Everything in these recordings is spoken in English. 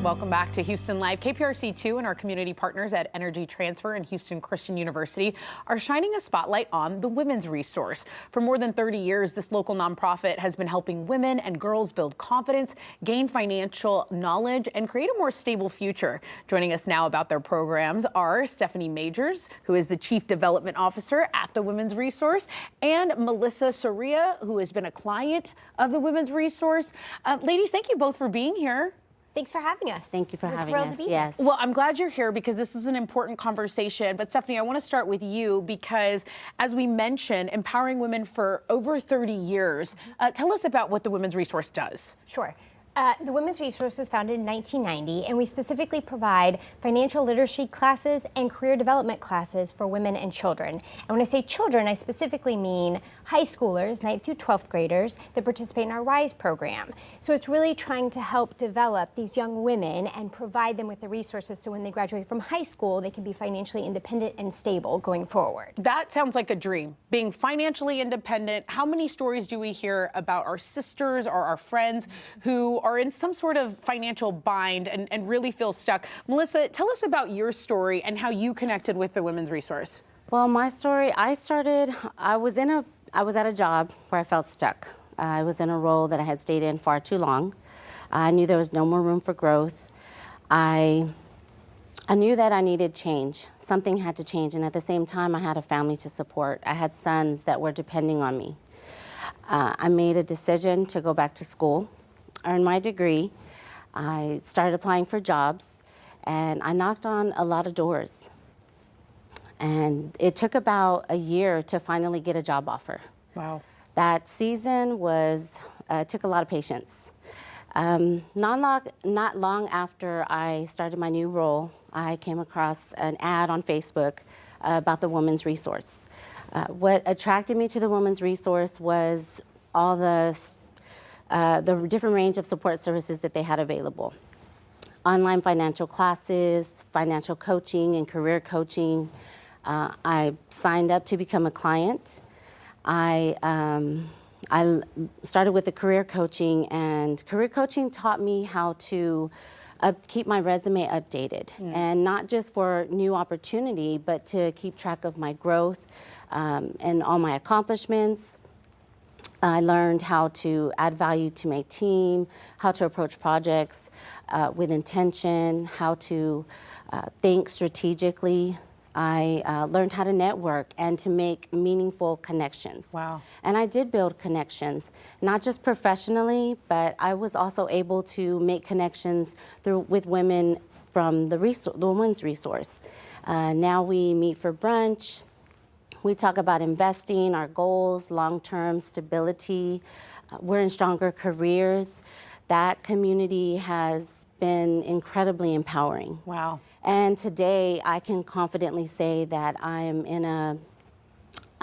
welcome back to Houston Live. KPRC2 and our community partners at Energy Transfer and Houston Christian University are shining a spotlight on the Women's Resource. For more than 30 years, this local nonprofit has been helping women and girls build confidence, gain financial knowledge, and create a more stable future. Joining us now about their programs are Stephanie Majors, who is the Chief Development Officer at the Women's Resource, and Melissa Soria, who has been a client of the Women's Resource. Ladies, thank you both for being here. Thanks for having us. Thank you for having thrilled us. To be yes. here. Well, I'm glad you're here because this is an important conversation. But Stephanie, I want to start with you because, as we mentioned, empowering women for over 30 years. Tell us about what the Women's Resource does. Sure. The Women's Resource was founded in 1990, and we specifically provide financial literacy classes and career development classes for women and children. And when I say children, I specifically mean high schoolers, 9th through 12th graders, that participate in our RISE program. So it's really trying to help develop these young women and provide them with the resources so when they graduate from high school, they can be financially independent and stable going forward. That sounds like a dream, being financially independent. How many stories do we hear about our sisters or our friends who are in some sort of financial bind and really feel stuck? Melissa, tell us about your story and how you connected with the Women's Resource. Well, my story, I was at a job where I felt stuck. I was in a role that I had stayed in far too long. I knew there was no more room for growth. I knew that I needed change. Something had to change, and at the same time, I had a family to support. I had sons that were depending on me. I made a decision to go back to school, earn my degree. I started applying for jobs, and I knocked on a lot of doors. And it took about a year to finally get a job offer. Wow. That season took a lot of patience. Not long after I started my new role, I came across an ad on Facebook about the Women's Resource. What attracted me to the Women's Resource was all the different range of support services that they had available. Online financial classes, financial coaching, and career coaching. I signed up to become a client. I started with the career coaching, and career coaching taught me how to keep my resume updated, and not just for new opportunity, but to keep track of my growth and all my accomplishments. I learned how to add value to my team, how to approach projects with intention, how to think strategically. I learned how to network and to make meaningful connections. Wow. And I did build connections, not just professionally, but I was also able to make connections with women from the Women's Resource. Now we meet for brunch. We talk about investing, our goals, long-term stability. We're in stronger careers. That community has been incredibly empowering. Wow. And today I can confidently say that I am in a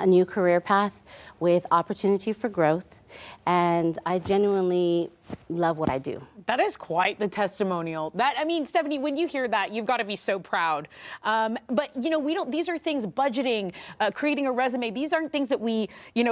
new career path with opportunity for growth, and I genuinely love what I do. That is quite the testimonial. Stephanie, when you hear that, you've got to be so proud. But these are things, budgeting, creating a resume. These aren't things that we,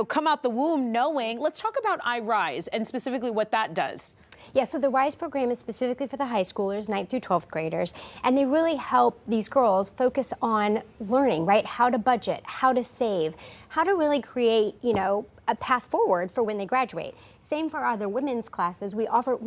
come out the womb knowing. Let's talk about iRise and specifically what that does. Yeah, so the RISE program is specifically for the high schoolers, 9th through 12th graders, and they really help these girls focus on learning, right? How to budget, how to save, how to really create, a path forward for when they graduate. Same for our other women's classes. We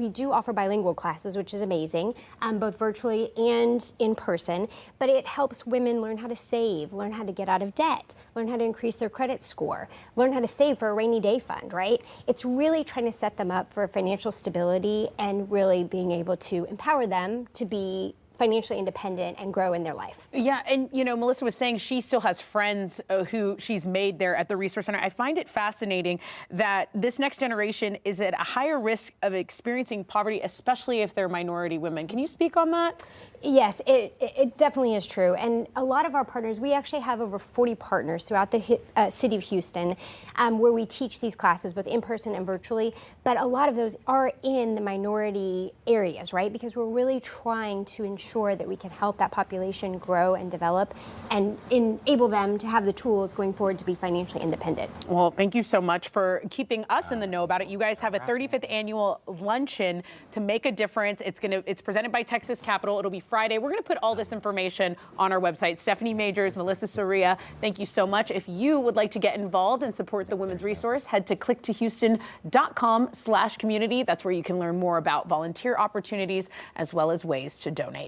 do offer bilingual classes, which is amazing, both virtually and in person. But it helps women learn how to save, learn how to get out of debt, learn how to increase their credit score, learn how to save for a rainy day fund, right? It's really trying to set them up for financial stability and really being able to empower them to be financially independent and grow in their life. Yeah, and Melissa was saying she still has friends who she's made there at the Resource Center. I find it fascinating that this next generation is at a higher risk of experiencing poverty, especially if they're minority women. Can you speak on that? Yes, it definitely is true. And a lot of our partners, we actually have over 40 partners throughout the city of Houston where we teach these classes both in person and virtually. But a lot of those are in the minority areas, right? Because we're really trying to ensure that we can help that population grow and develop and enable them to have the tools going forward to be financially independent. Well, thank you so much for keeping us in the know about it. You guys have a 35th annual luncheon to make a difference. It's presented by Texas Capital. It'll be Friday. We're going to put all this information on our website. Stephanie Majors, Melissa Soria, thank you so much. If you would like to get involved and support the Women's Resource, head to clicktohouston.com/community. That's where you can learn more about volunteer opportunities as well as ways to donate.